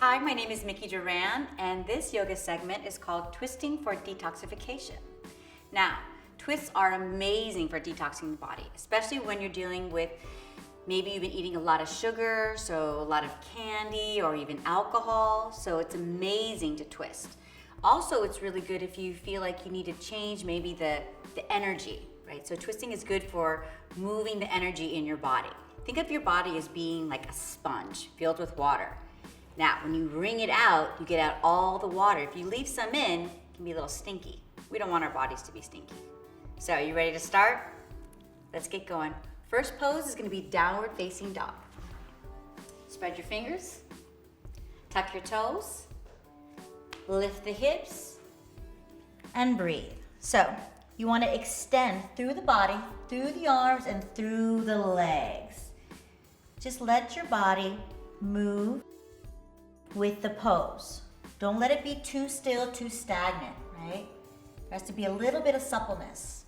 Hi, my name is Mickey Duran, and this yoga segment is called Twisting for Detoxification. Now, twists are amazing for detoxing the body, especially when you're dealing with maybe you've been eating a lot of sugar, so a lot of candy or even alcohol, so it's amazing to twist. Also, it's really good if you feel like you need to change maybe the energy, right? So twisting is good for moving the energy in your body. Think of your body as being like a sponge filled with water. Now, when you wring it out, you get out all the water. If you leave some in, it can be a little stinky. We don't want our bodies to be stinky. So, are you ready to start? Let's get going. First pose is going to be downward facing dog. Spread your fingers, tuck your toes, lift the hips, and breathe. So, you want to extend through the body, through the arms, and through the legs. Just let your body move with the pose. Don't let it be too still, too stagnant, right? There has to be a little bit of suppleness.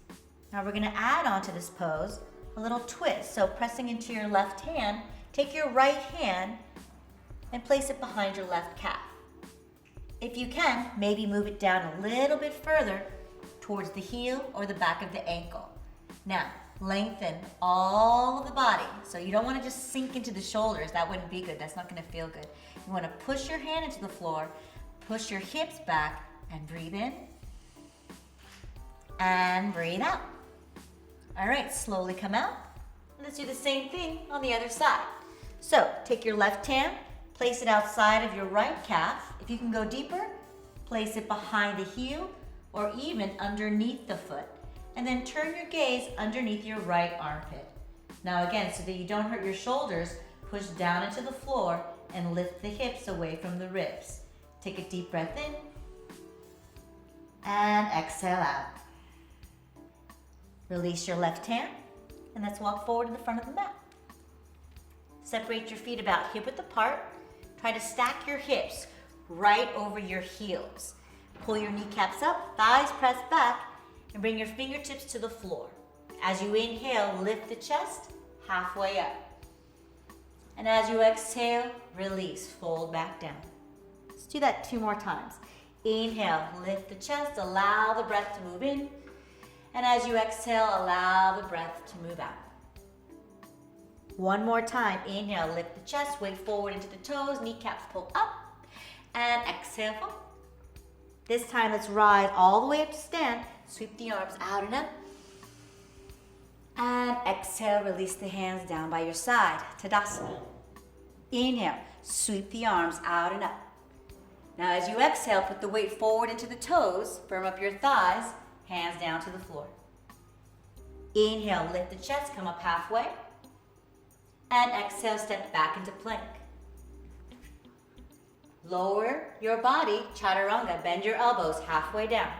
Now we're gonna add on to this pose a little twist. So pressing into your left hand, take your right hand and place it behind your left calf. If you can, maybe move it down a little bit further towards the heel or the back of the ankle. Now, lengthen all of the body. So you don't want to just sink into the shoulders. That wouldn't be good. That's not going to feel good. You want to push your hand into the floor, push your hips back, and breathe in. And breathe out. All right, slowly come out. Let's do the same thing on the other side. So take your left hand, place it outside of your right calf. If you can go deeper, place it behind the heel or even underneath the foot. And then turn your gaze underneath your right armpit. Now again, so that you don't hurt your shoulders, push down into the floor and lift the hips away from the ribs. Take a deep breath in and exhale out. Release your left hand and let's walk forward to the front of the mat. Separate your feet about hip-width apart. Try to stack your hips right over your heels. Pull your kneecaps up, thighs press back, and bring your fingertips to the floor. As you inhale, lift the chest halfway up. And as you exhale, release, fold back down. Let's do that 2 more times. Inhale, lift the chest, allow the breath to move in. And as you exhale, allow the breath to move out. 1 more time. Inhale, lift the chest, weight forward into the toes, kneecaps pull up. And exhale, fold. This time, let's rise all the way up to stand. Sweep the arms out and up. And exhale, release the hands down by your side. Tadasana. Inhale, sweep the arms out and up. Now as you exhale, put the weight forward into the toes. Firm up your thighs, hands down to the floor. Inhale, lift the chest, come up halfway. And exhale, step back into plank. Lower your body, chaturanga, bend your elbows halfway down.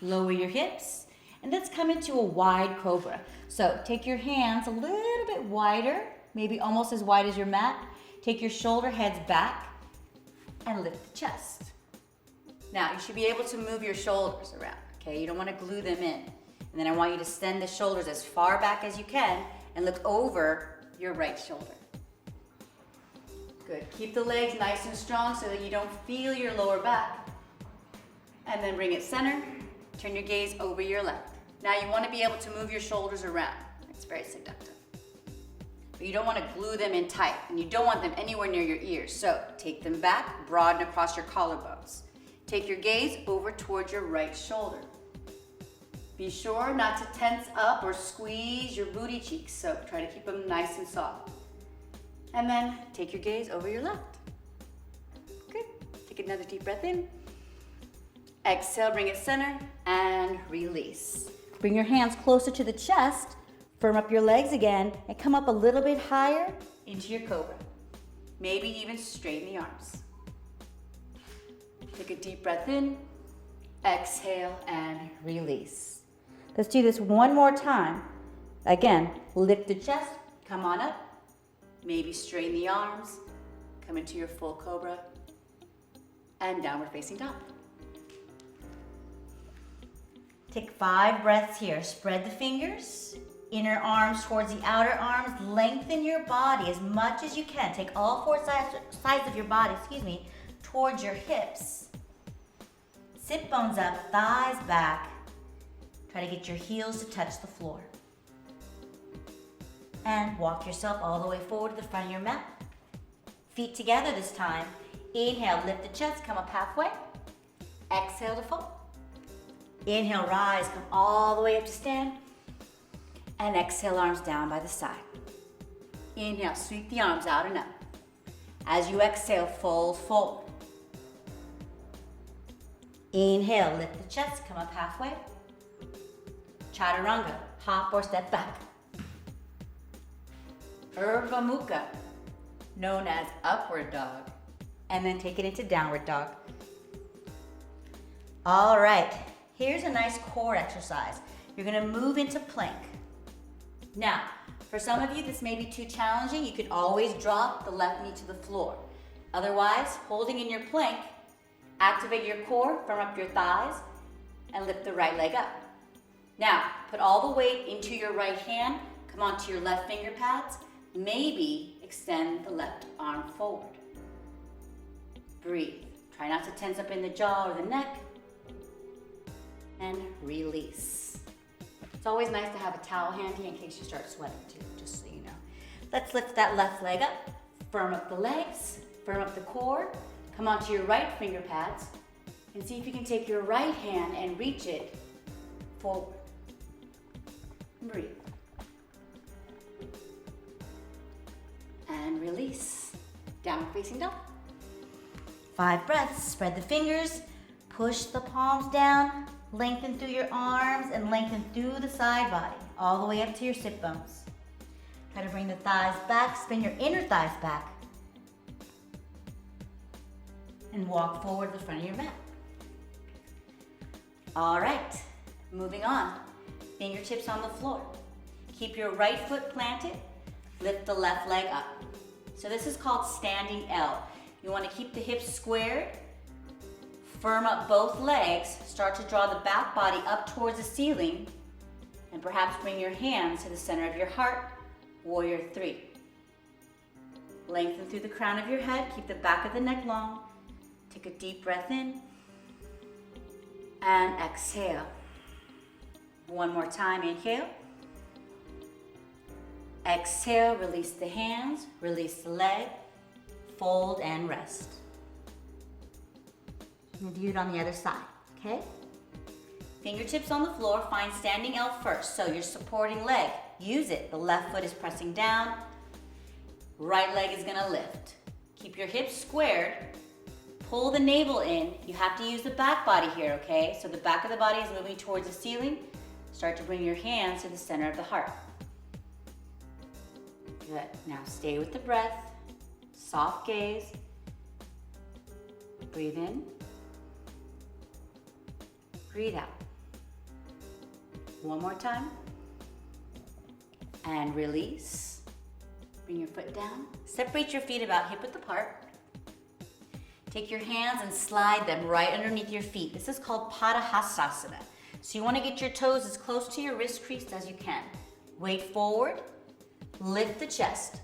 Lower your hips, and let's come into a wide cobra. So take your hands a little bit wider, maybe almost as wide as your mat. Take your shoulder heads back and lift the chest. Now you should be able to move your shoulders around, okay? You don't want to glue them in. And then I want you to send the shoulders as far back as you can and look over your right shoulder. Good. Keep the legs nice and strong so that you don't feel your lower back. And then bring it center. Turn your gaze over your left. Now you want to be able to move your shoulders around. It's very seductive. But you don't want to glue them in tight, and you don't want them anywhere near your ears. So take them back, broaden across your collarbones. Take your gaze over towards your right shoulder. Be sure not to tense up or squeeze your booty cheeks, so try to keep them nice and soft. And then take your gaze over your left. Good. Take another deep breath in. Exhale, bring it center, and release. Bring your hands closer to the chest, firm up your legs again, and come up a little bit higher into your cobra. Maybe even straighten the arms. Take a deep breath in, exhale, and release. Let's do this 1 more time. Again, lift the chest, come on up, maybe straighten the arms, come into your full cobra, and downward facing dog. Take 5 breaths here. Spread the fingers. inner arms towards the outer arms. Lengthen your body as much as you can. Take all four sides of your body, towards your hips. Sit bones up, thighs back. Try to get your heels to touch the floor. And walk yourself all the way forward to the front of your mat. Feet together this time. Inhale, lift the chest, come up halfway. Exhale to fold. Inhale, rise, come all the way up to stand. And exhale, arms down by the side. Inhale, sweep the arms out and up. As you exhale, fold forward. Inhale, lift the chest, come up halfway. Chaturanga, hop or step back. Urdhva Mukha, known as upward dog. And then take it into downward dog. All right, here's a nice core exercise. You're gonna move into plank. Now, for some of you, this may be too challenging. You can always drop the left knee to the floor. Otherwise, holding in your plank, activate your core, firm up your thighs, and lift the right leg up. Now, put all the weight into your right hand, come onto your left finger pads, maybe extend the left arm forward. Breathe. Try not to tense up in the jaw or the neck. And release. It's always nice to have a towel handy in case you start sweating too, just so you know. Let's lift that left leg up, firm up the legs, firm up the core, come onto your right finger pads, and see if you can take your right hand and reach it forward. Breathe. And release. Downward facing dog. 5 breaths. Spread the fingers, push the palms down, lengthen through your arms and lengthen through the side body, all the way up to your sit bones. Try to bring the thighs back, spin your inner thighs back, and walk forward to the front of your mat. All right, moving on. Fingertips on the floor. Keep your right foot planted, lift the left leg up. So this is called standing L. You want to keep the hips squared, firm up both legs, start to draw the back body up towards the ceiling, and perhaps bring your hands to the center of your heart, warrior 3. Lengthen through the crown of your head, keep the back of the neck long. Take a deep breath in, and exhale. One more time, inhale. Exhale, release the hands, release the leg, fold and rest. And do it on the other side, okay? Fingertips on the floor, find standing L first. So your supporting leg, use it. The left foot is pressing down, right leg is gonna lift. Keep your hips squared, pull the navel in. You have to use the back body here, okay? So the back of the body is moving towards the ceiling. Start to bring your hands to the center of the heart. Good, now stay with the breath, soft gaze. Breathe in, breathe out. One more time. And release. Bring your foot down. Separate your feet about hip-width apart. Take your hands and slide them right underneath your feet. This is called Padahastasana. So you want to get your toes as close to your wrist crease as you can. Weight forward, lift the chest.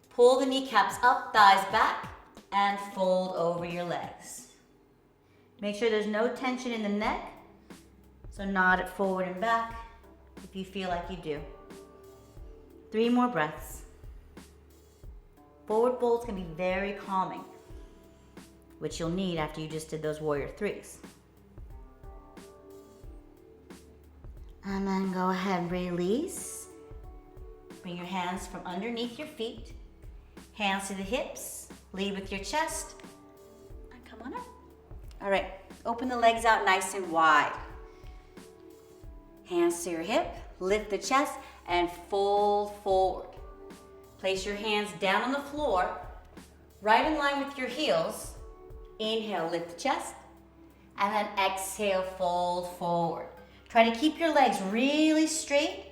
Pull the kneecaps up, thighs back, and fold over your legs. Make sure there's no tension in the neck. So nod it forward and back if you feel like you do. 3 more breaths. Forward folds can be very calming, which you'll need after you just did those warrior 3s. And then go ahead and release. Bring your hands from underneath your feet. Hands to the hips. Lead with your chest. And come on up. All right, open the legs out nice and wide. Hands to your hip, lift the chest, and fold forward. Place your hands down on the floor, right in line with your heels. Inhale, lift the chest, and then exhale, fold forward. Try to keep your legs really straight.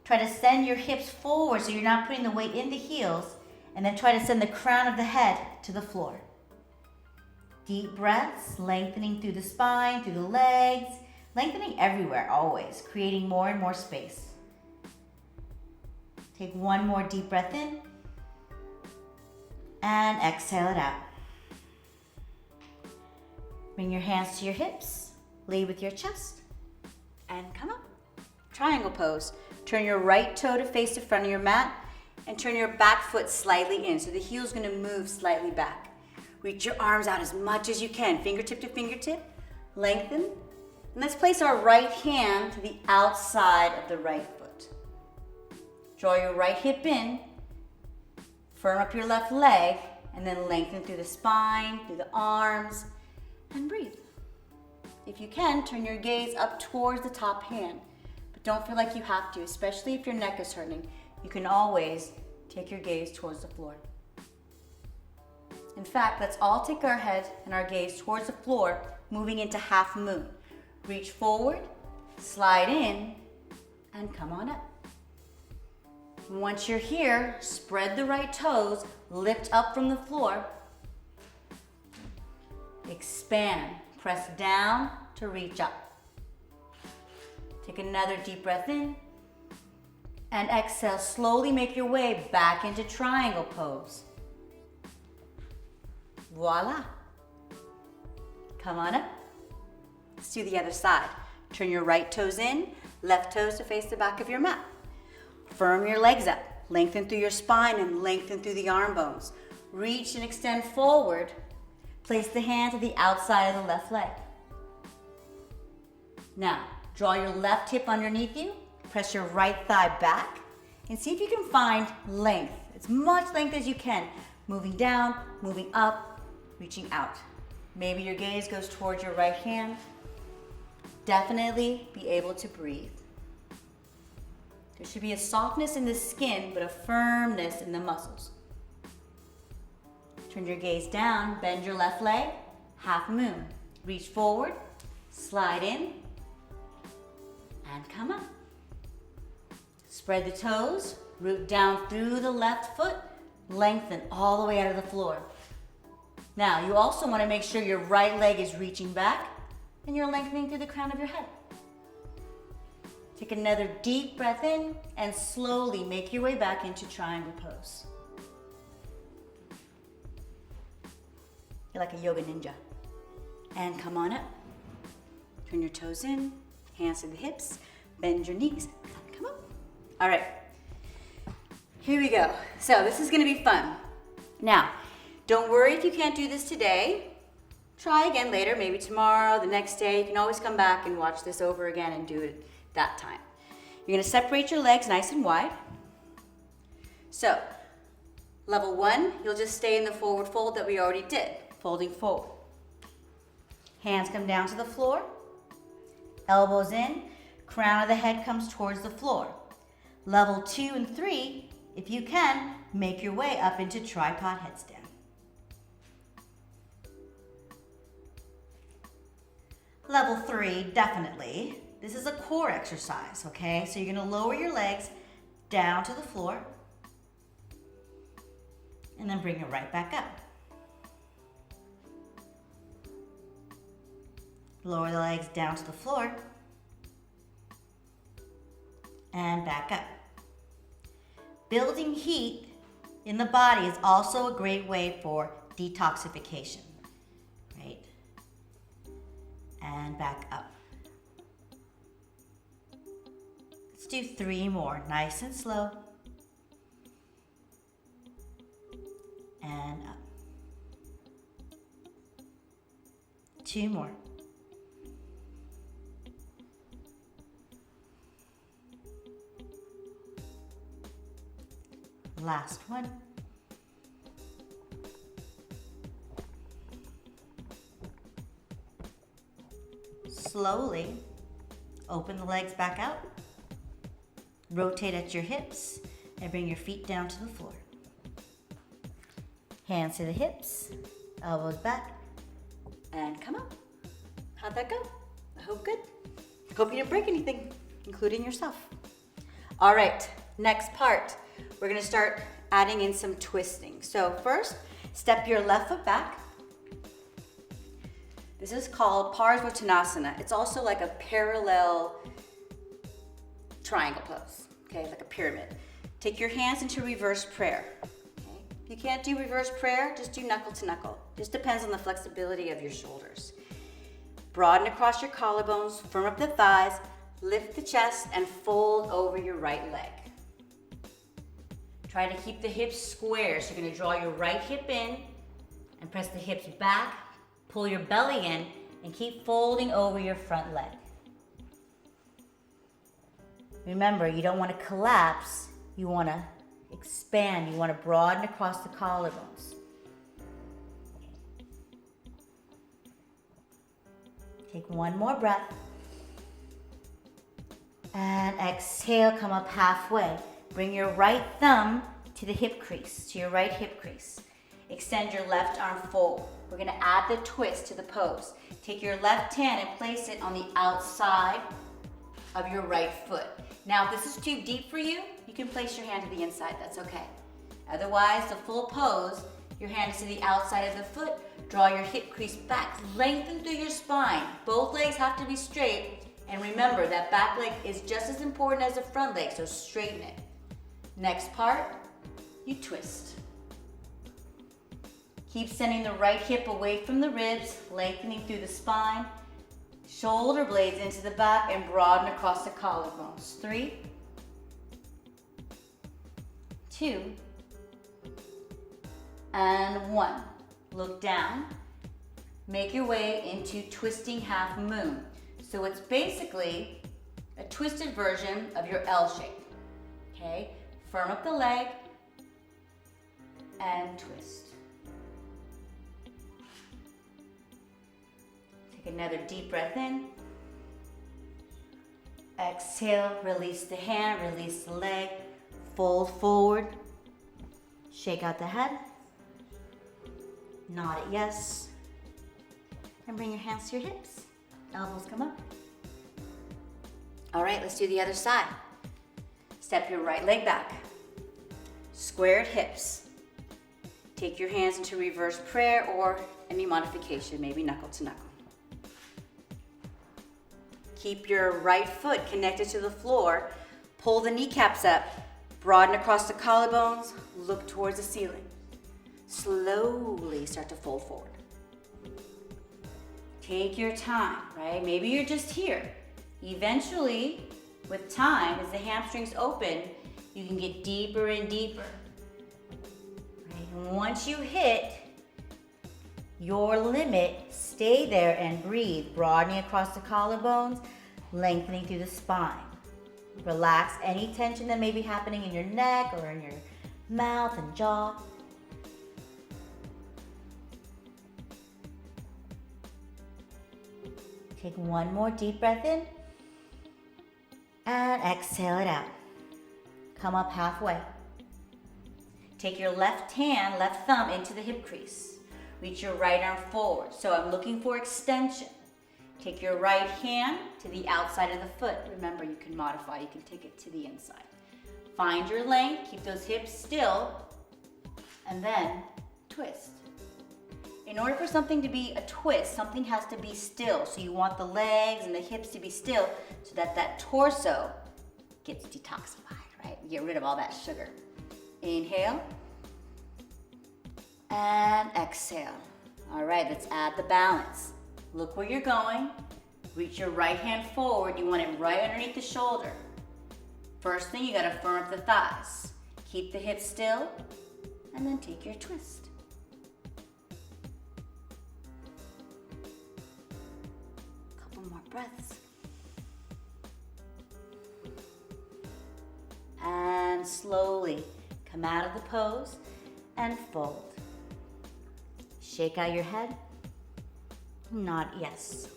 Try to send your hips forward so you're not putting the weight in the heels, and then try to send the crown of the head to the floor. Deep breaths, lengthening through the spine, through the legs, lengthening everywhere, always, creating more and more space. Take one more deep breath in and exhale it out. Bring your hands to your hips, lead with your chest, and come up. Triangle pose. Turn your right toe to face the front of your mat and turn your back foot slightly in. So the heel's gonna move slightly back. Reach your arms out as much as you can, fingertip to fingertip, lengthen. And let's place our right hand to the outside of the right foot. Draw your right hip in, firm up your left leg, and then lengthen through the spine, through the arms, and breathe. If you can, turn your gaze up towards the top hand, but don't feel like you have to, especially if your neck is hurting. You can always take your gaze towards the floor. In fact, let's all take our head and our gaze towards the floor, moving into half moon. Reach forward, slide in, and come on up. Once you're here, spread the right toes, lift up from the floor. Expand, press down to reach up. Take another deep breath in, and exhale, slowly make your way back into triangle pose. Voila. Come on up. Let's do the other side. Turn your right toes in, left toes to face the back of your mat. Firm your legs up, lengthen through your spine and lengthen through the arm bones. Reach and extend forward. Place the hand to the outside of the left leg. Now, draw your left hip underneath you, press your right thigh back, and see if you can find length, as much length as you can, moving down, moving up, reaching out. Maybe your gaze goes towards your right hand. Definitely be able to breathe. There should be a softness in the skin, but a firmness in the muscles. Turn your gaze down, bend your left leg, half moon. Reach forward, slide in, and come up. Spread the toes, root down through the left foot, lengthen all the way out of the floor. Now, you also want to make sure your right leg is reaching back and you're lengthening through the crown of your head. Take another deep breath in and slowly make your way back into triangle pose. You're like a yoga ninja. And come on up. Turn your toes in, hands to the hips, bend your knees, and come up. All right, here we go. So this is gonna be fun. Now, don't worry if you can't do this today. Try again later, maybe tomorrow, the next day. You can always come back and watch this over again and do it that time. You're gonna separate your legs nice and wide. So, level 1, you'll just stay in the forward fold that we already did, folding forward. Hands come down to the floor, elbows in, crown of the head comes towards the floor. Level 2 and 3, if you can, make your way up into tripod headstand. Level 3, definitely. This is a core exercise, okay? So you're gonna lower your legs down to the floor and then bring it right back up. Lower the legs down to the floor and back up. Building heat in the body is also a great way for detoxification, right? And back up. Let's do 3 more, nice and slow. And up. 2 more. Last one. Slowly open the legs back out. Rotate at your hips and bring your feet down to the floor. Hands to the hips, elbows back, and come up. How'd that go? I hope good. I hope you didn't break anything, including yourself. All right, next part. We're gonna start adding in some twisting. So first, step your left foot back. This is called Parsvottanasana. It's also like a parallel triangle pose, okay, like a pyramid. Take your hands into reverse prayer. Okay? If you can't do reverse prayer, just do knuckle to knuckle. Just depends on the flexibility of your shoulders. Broaden across your collarbones, firm up the thighs, lift the chest, and fold over your right leg. Try to keep the hips square. So you're gonna draw your right hip in and press the hips back, pull your belly in, and keep folding over your front leg. Remember, you don't wanna collapse, you wanna expand, you wanna broaden across the collarbones. Take one more breath. And exhale, come up halfway. Bring your right thumb to the hip crease, to your right hip crease. Extend your left arm forward. We're gonna add the twist to the pose. Take your left hand and place it on the outside of your right foot. Now, if this is too deep for you, you can place your hand to the inside, that's okay. Otherwise, the full pose, your hand is to the outside of the foot. Draw your hip crease back, lengthen through your spine. Both legs have to be straight. And remember, that back leg is just as important as the front leg, so straighten it. Next part, you twist. Keep sending the right hip away from the ribs, lengthening through the spine. Shoulder blades into the back and broaden across the collarbones. 3, 2, and 1. Look down. Make your way into twisting half moon. So it's basically a twisted version of your L shape. Okay? Firm up the leg and twist. Take another deep breath in. Exhale, release the hand, release the leg. Fold forward. Shake out the head. Nod it yes. And bring your hands to your hips. Elbows come up. All right, let's do the other side. Step your right leg back. Squared hips. Take your hands into reverse prayer or any modification, maybe knuckle to knuckle. Keep your right foot connected to the floor. Pull the kneecaps up. Broaden across the collarbones. Look towards the ceiling. Slowly start to fold forward. Take your time, right? Maybe you're just here. Eventually, with time, as the hamstrings open, you can get deeper and deeper. Right? And once you hit your limit, stay there and breathe, broadening across the collarbones, lengthening through the spine. Relax any tension that may be happening in your neck or in your mouth and jaw. Take one more deep breath in and exhale it out. Come up halfway. Take your left hand, left thumb into the hip crease. Reach your right arm forward. So I'm looking for extension. Take your right hand to the outside of the foot. Remember, you can modify. You can take it to the inside. Find your length. Keep those hips still. And then twist. In order for something to be a twist, something has to be still. So you want the legs and the hips to be still so that that torso gets detoxified, right? Get rid of all that sugar. Inhale and exhale. All right, let's add the balance. Look where you're going. Reach your right hand forward. You want it right underneath the shoulder. First thing, you gotta firm up the thighs. Keep the hips still and then take your twist. Breaths. And slowly come out of the pose and fold. Shake out your head. Nod yes.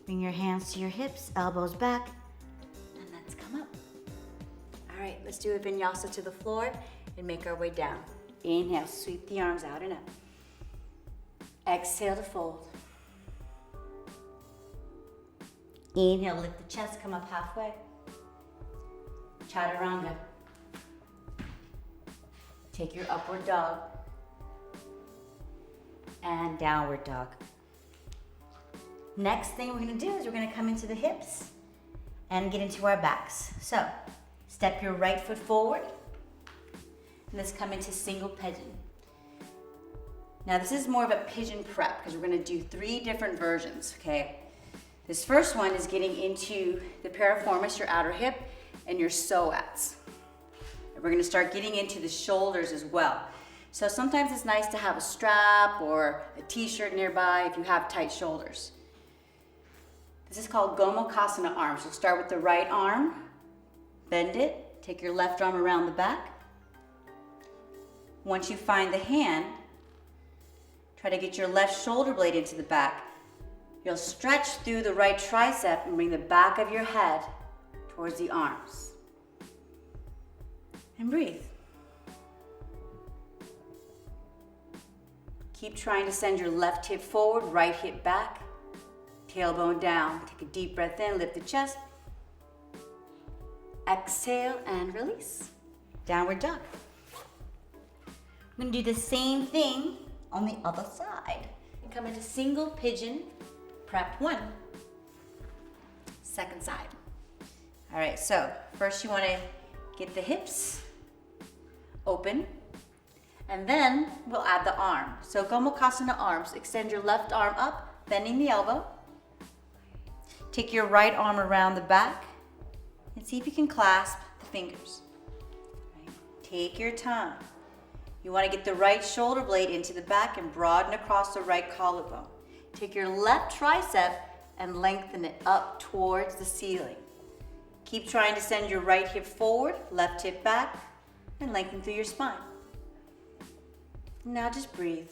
Bring your hands to your hips, elbows back, and let's come up. All right, let's do a vinyasa to the floor and make our way down. Inhale, sweep the arms out and up. Exhale to fold. Inhale, lift the chest, come up halfway. Chaturanga. Take your upward dog. And downward dog. Next thing we're gonna do is we're gonna come into the hips and get into our backs. So, Step your right foot forward. And let's come into single pigeon. Now this is more of a pigeon prep because we're going to do 3 different versions, okay? This first one is getting into the piriformis, your outer hip, and your psoas. And we're going to start getting into the shoulders as well. So sometimes it's nice to have a strap or a t-shirt nearby if you have tight shoulders. This is called Gomukhasana arms. You'll start with the right arm, bend it, take your left arm around the back. Once you find the hand, try to get your left shoulder blade into the back. You'll stretch through the right tricep and bring the back of your head towards the arms. And breathe. Keep trying to send your left hip forward, right hip back, tailbone down. Take a deep breath in, lift the chest. Exhale and release. Downward dog. I'm going to do the same thing on the other side. And come into single pigeon, prep 1. Second side. All right, so first you want to get the hips open, and then we'll add the arm. So Gomukhasana arms, extend your left arm up, bending the elbow. Take your right arm around the back and see if you can clasp the fingers. Right. Take your time. You want to get the right shoulder blade into the back and broaden across the right collarbone. Take your left tricep and lengthen it up towards the ceiling. Keep trying to send your right hip forward, left hip back, and lengthen through your spine. Now just breathe.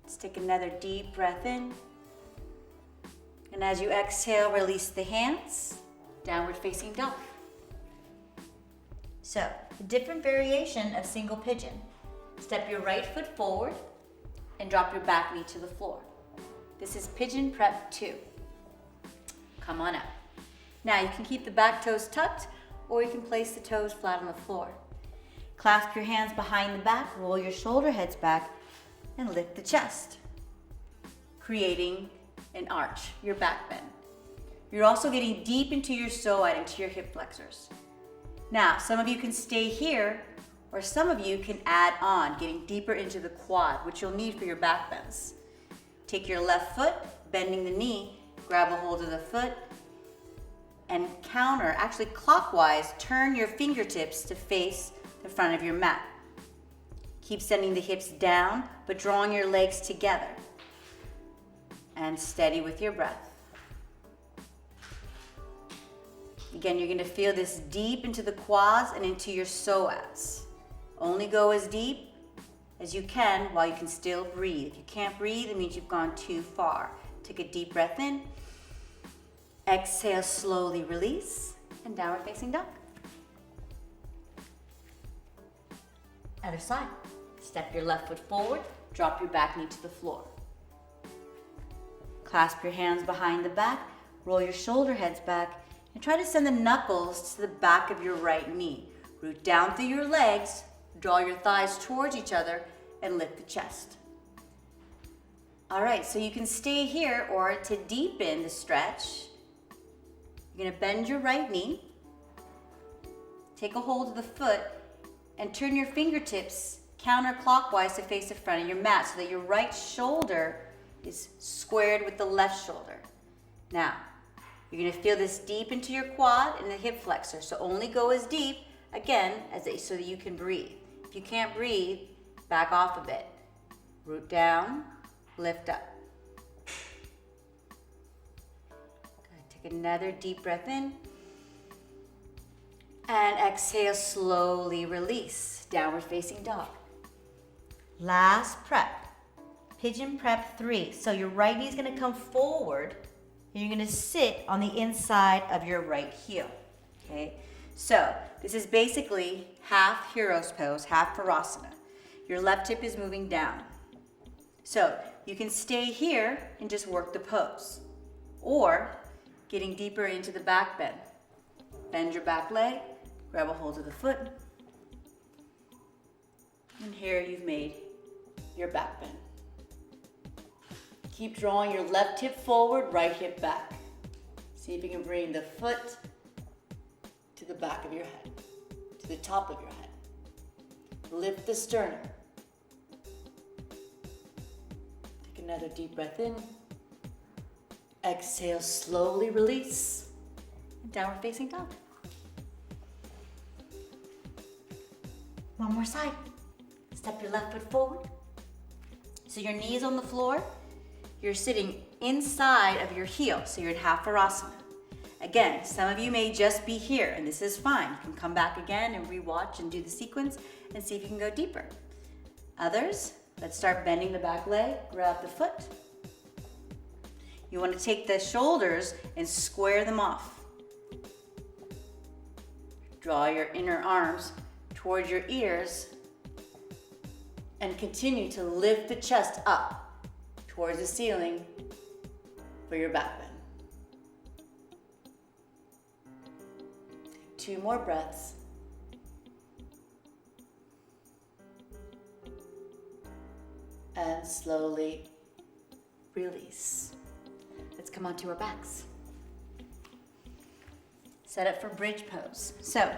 Let's take another deep breath in. And as you exhale, release the hands. Downward facing dog. So, a different variation of single pigeon. Step your right foot forward and drop your back knee to the floor. This is pigeon prep 2. Come on up. Now you can keep the back toes tucked or you can place the toes flat on the floor. Clasp your hands behind the back, roll your shoulder heads back, and lift the chest, creating an arch, your back bend. You're also getting deep into your psoas, into your hip flexors. Now, some of you can stay here, or some of you can add on, getting deeper into the quad, which you'll need for your back bends. Take your left foot, bending the knee, grab a hold of the foot, and counter, actually clockwise, turn your fingertips to face the front of your mat. Keep sending the hips down, but drawing your legs together. And steady with your breath. Again, you're going to feel this deep into the quads and into your psoas. Only go as deep as you can while you can still breathe. If you can't breathe, it means you've gone too far. Take a deep breath in. Exhale, slowly release, and downward facing dog. Other side. Step your left foot forward, drop your back knee to the floor. Clasp your hands behind the back, roll your shoulder heads back, and try to send the knuckles to the back of your right knee. Root down through your legs, draw your thighs towards each other, and lift the chest. All right, so you can stay here, or to deepen the stretch, you're gonna bend your right knee, take a hold of the foot, and turn your fingertips counterclockwise to face the front of your mat so that your right shoulder is squared with the left shoulder. Now, you're going to feel this deep into your quad and the hip flexor. So only go as deep, again, so that you can breathe. If you can't breathe, back off a bit. Root down, lift up. Good. Take another deep breath in. And exhale, slowly release. Downward facing dog. Last prep. Pigeon prep 3. So your right knee is going to come forward. And you're going to sit on the inside of your right heel. Okay? So this is basically half hero's pose, half Virasana. Your left hip is moving down. So you can stay here and just work the pose. Or getting deeper into the back bend. Bend your back leg, grab a hold of the foot. And here you've made your back bend. Keep drawing your left hip forward, right hip back. See if you can bring the foot to the back of your head, to the top of your head. Lift the sternum. Take another deep breath in. Exhale, slowly release. Downward facing dog. One more side. Step your left foot forward. So your knee is on the floor. You're sitting inside of your heel, so you're in half Virasana. Again, some of you may just be here, and this is fine. You can come back again and rewatch and do the sequence and see if you can go deeper. Others, let's start bending the back leg, grab the foot. You want to take the shoulders and square them off. Draw your inner arms towards your ears and continue to lift the chest up towards the ceiling for your back bend. Take 2 more breaths. And slowly release. Let's come onto our backs. Set up for bridge pose. So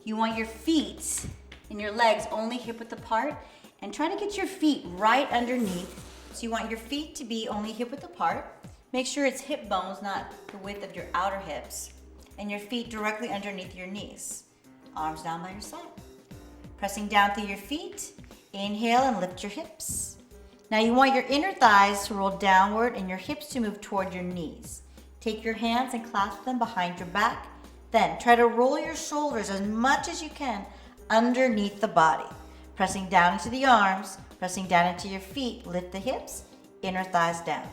you want your feet and your legs only hip width apart, and try to get your feet right underneath. So you want your feet to be only hip width apart. Make sure it's hip bones, not the width of your outer hips, and your feet directly underneath your knees. Arms down by your side. Pressing down through your feet. Inhale and lift your hips. Now you want your inner thighs to roll downward and your hips to move toward your knees. Take your hands and clasp them behind your back. Then try to roll your shoulders as much as you can underneath the body. Pressing down into the arms, pressing down into your feet, lift the hips, inner thighs down.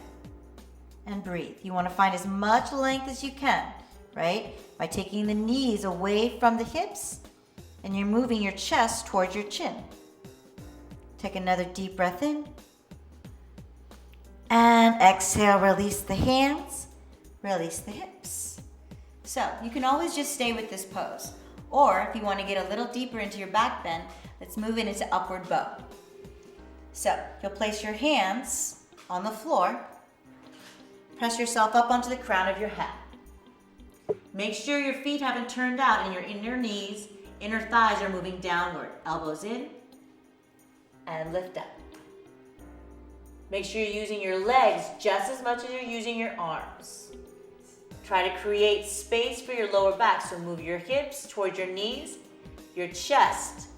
And breathe. You want to find as much length as you can, right? By taking the knees away from the hips and you're moving your chest towards your chin. Take another deep breath in. And exhale, release the hands, release the hips. So you can always just stay with this pose. Or if you want to get a little deeper into your back bend, let's move it into upward bow. So you'll place your hands on the floor. Press yourself up onto the crown of your head. Make sure your feet haven't turned out and your inner knees, inner thighs are moving downward. Elbows in and lift up. Make sure you're using your legs just as much as you're using your arms. Try to create space for your lower back, so move your hips towards your knees, your chest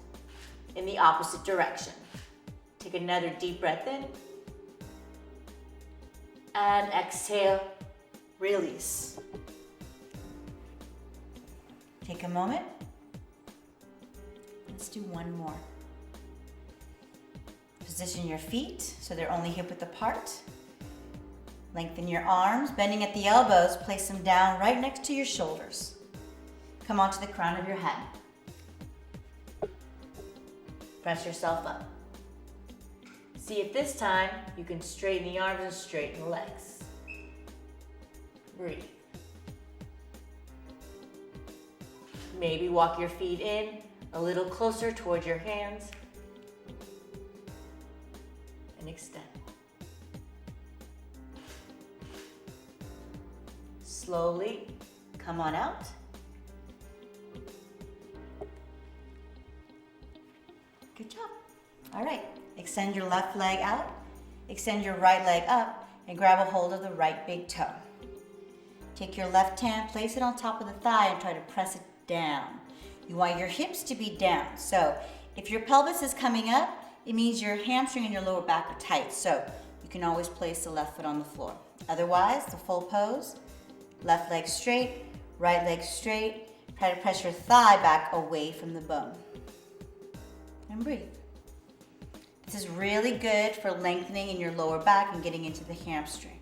in the opposite direction. Take another deep breath in. And exhale, release. Take a moment. Let's do one more. Position your feet so they're only hip width apart. Lengthen your arms, bending at the elbows, place them down right next to your shoulders. Come onto the crown of your head. Press yourself up. See if this time you can straighten the arms and straighten the legs. Breathe. Maybe walk your feet in a little closer towards your hands. And extend. Slowly come on out. Good job. All right, extend your left leg out, extend your right leg up, and grab a hold of the right big toe. Take your left hand, place it on top of the thigh, and try to press it down. You want your hips to be down. So if your pelvis is coming up, it means your hamstring and your lower back are tight. So you can always place the left foot on the floor. Otherwise, the full pose, left leg straight, right leg straight. Try to press your thigh back away from the bone. And breathe. This is really good for lengthening in your lower back and getting into the hamstring.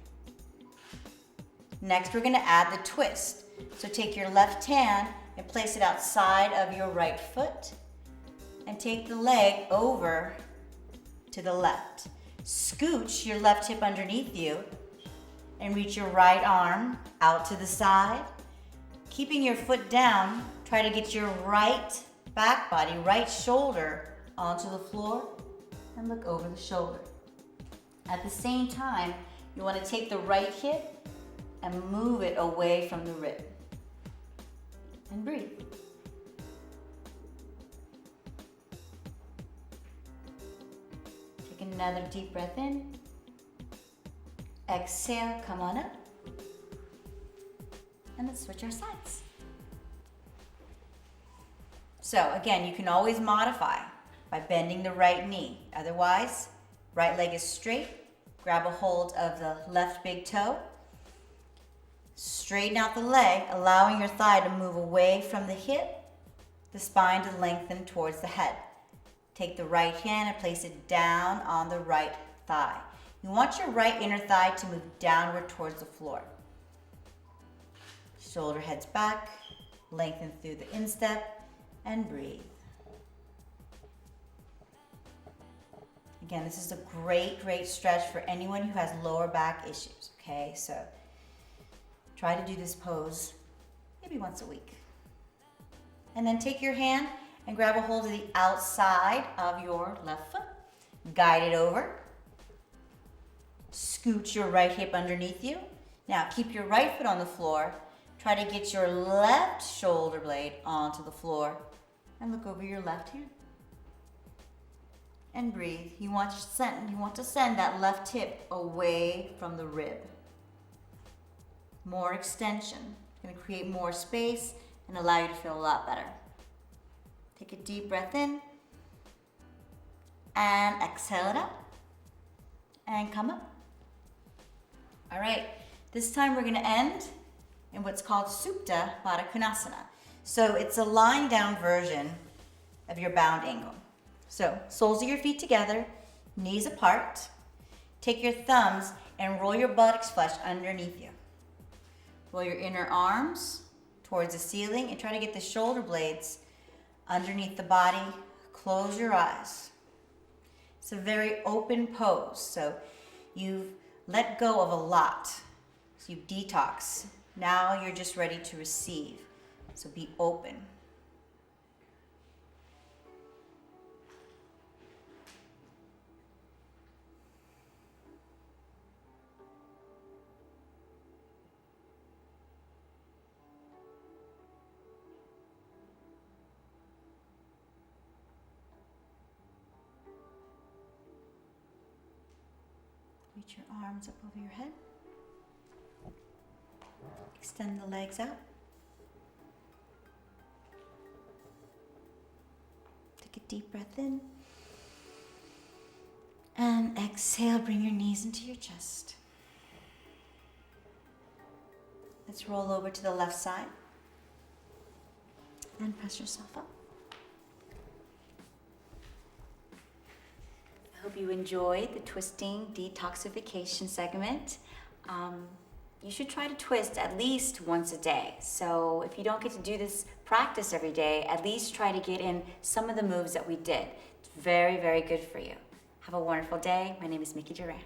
Next, we're going to add the twist. So take your left hand and place it outside of your right foot and take the leg over to the left. Scooch your left hip underneath you and reach your right arm out to the side. Keeping your foot down, try to get your right back body, right shoulder onto the floor and look over the shoulder. At the same time, You want to take the right hip and move it away from the rib. And breathe. Take another deep breath in. Exhale, come on up. And let's switch our sides. So again, you can always modify by bending the right knee. Otherwise, right leg is straight. Grab a hold of the left big toe. Straighten out the leg, allowing your thigh to move away from the hip, the spine to lengthen towards the head. Take the right hand and place it down on the right thigh. You want your right inner thigh to move downward towards the floor. Shoulder heads back, lengthen through the instep, and breathe. Again, this is a great, great stretch for anyone who has lower back issues, okay? So try to do this pose maybe once a week. And then take your hand and grab a hold of the outside of your left foot. Guide it over. Scoot your right hip underneath you. Now keep your right foot on the floor. Try to get your left shoulder blade onto the floor and look over your left hand. And breathe. You want to send that left hip away from the rib. More extension. It's going to create more space and allow you to feel a lot better. Take a deep breath in and exhale it out. And come up. All right, this time we're going to end in what's called Supta Baddha Konasana. So it's a lying down version of your bound angle. So soles of your feet together, knees apart. Take your thumbs and roll your buttocks flesh underneath you. Roll your inner arms towards the ceiling and try to get the shoulder blades underneath the body. Close your eyes. It's a very open pose. So you've let go of a lot. So you detox. Now you're just ready to receive. So be open. Reach your arms up over your head. Extend the legs out. Take a deep breath in. And exhale, bring your knees into your chest. Let's roll over to the left side. And press yourself up. I hope you enjoyed the twisting detoxification segment. You should try to twist at least once a day. So if you don't get to do this practice every day, at least try to get in some of the moves that we did. It's very, very good for you. Have a wonderful day. My name is Mickey Duran.